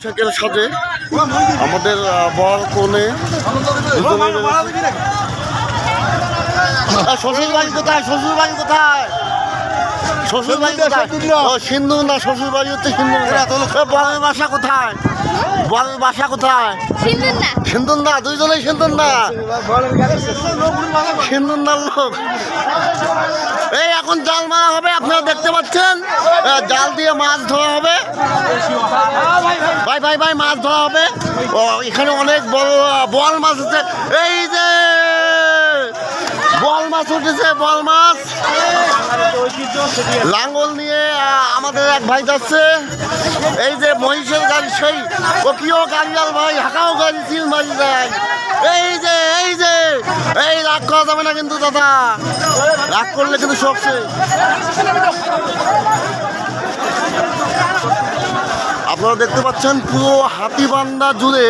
Cycle সাজে আমাদের বর কোণে শ্বশুর বাড়ি কোথায়? শ্বশুর বাড়ি কোথায়? শ্বশুর বাড়ি কোথায়? ও সিন্ধু না, শ্বশুর বাড়ি হচ্ছে সিন্ধু। বরের বাসা কোথায়? বরের বাসা কোথায়? সিন্ধুর না, দুইজনেই সিন্ধুর না, সিন্ধুর না লোক। এই এখন জাল মারা হবে, আপনারা দেখতে পাচ্ছেন, জাল দিয়ে মাছ ধরা হবে। ভাই ভাই ভাই মাছ ধরা হবে। এখানে অনেক বড় বোয়াল মাছ আছে। এই যে বোয়াল মাছ উঠেছে, বোয়াল মাছ। লাঙ্গল নিয়ে আমাদের এক ভাই যাচ্ছে। এই যে মহিষের গাড়ি, সেই ওকিও গাড়িয়াল ভাই, হাঁকাও গাড়ি সিল মারি যায়। এই যে এই রাগ করা যাবে না কিন্তু দাদা, রাগ করলে কিন্তু শোকছে। আপনারা দেখতে পাচ্ছেন পুরো হাতিবান্ধা জুড়ে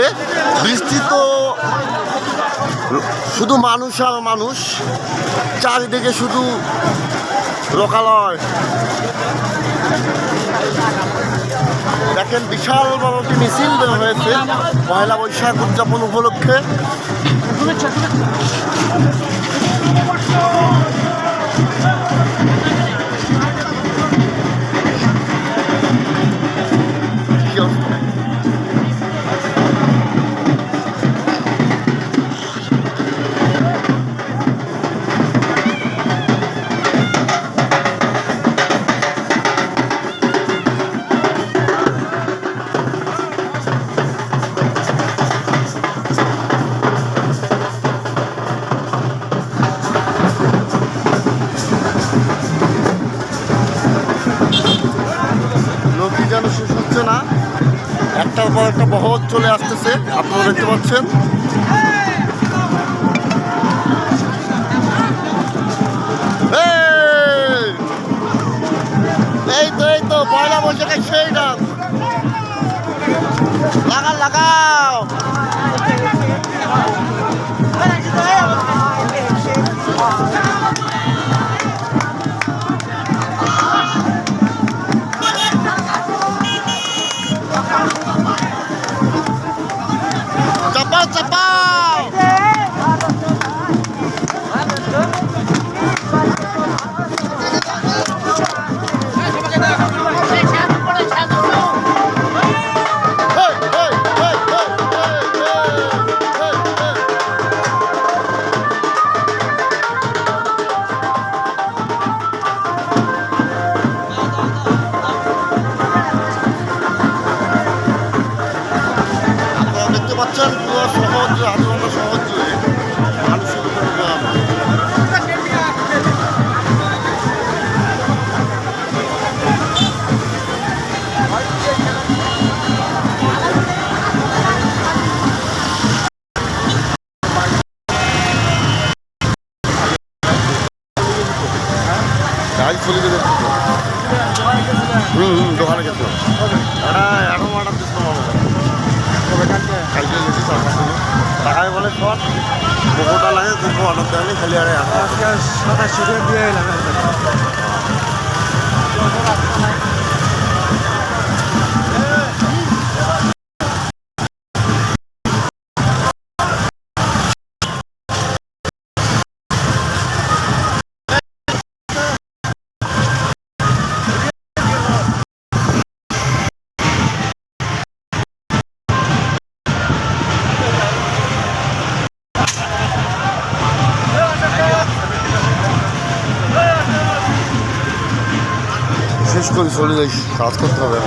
বিস্তৃত শুধু মানুষ আর মানুষ, চারিদিকে শুধু লোকালয়। দেখেন বিশাল বড় একটি মিছিল বের হয়েছে পয়লা বৈশাখ উদযাপন উপলক্ষে। নদী যেন শেষ হচ্ছে না, একটার পর একটা বহর চলে আসতেছে, আপনারা দেখতে পাচ্ছেন। এই তো পয়লা বৈশাখের সেই ডাক, লাগাও। চাপাও পুরো সহজ হাতিবান্ধা সহজ জুড়ে মানুষের প্রোগ্রাম। গাড়ি চলে যাবে, দোকানে গেছে এখন অর্ডার দিতে টাকায় বলে সব কোকোটা লাগে, কোকো অর্ডার দেয়নি, খালি আরে 27 দিয়ে এলাম। শেষ করে চলে যাই, কাজ করতে হবে।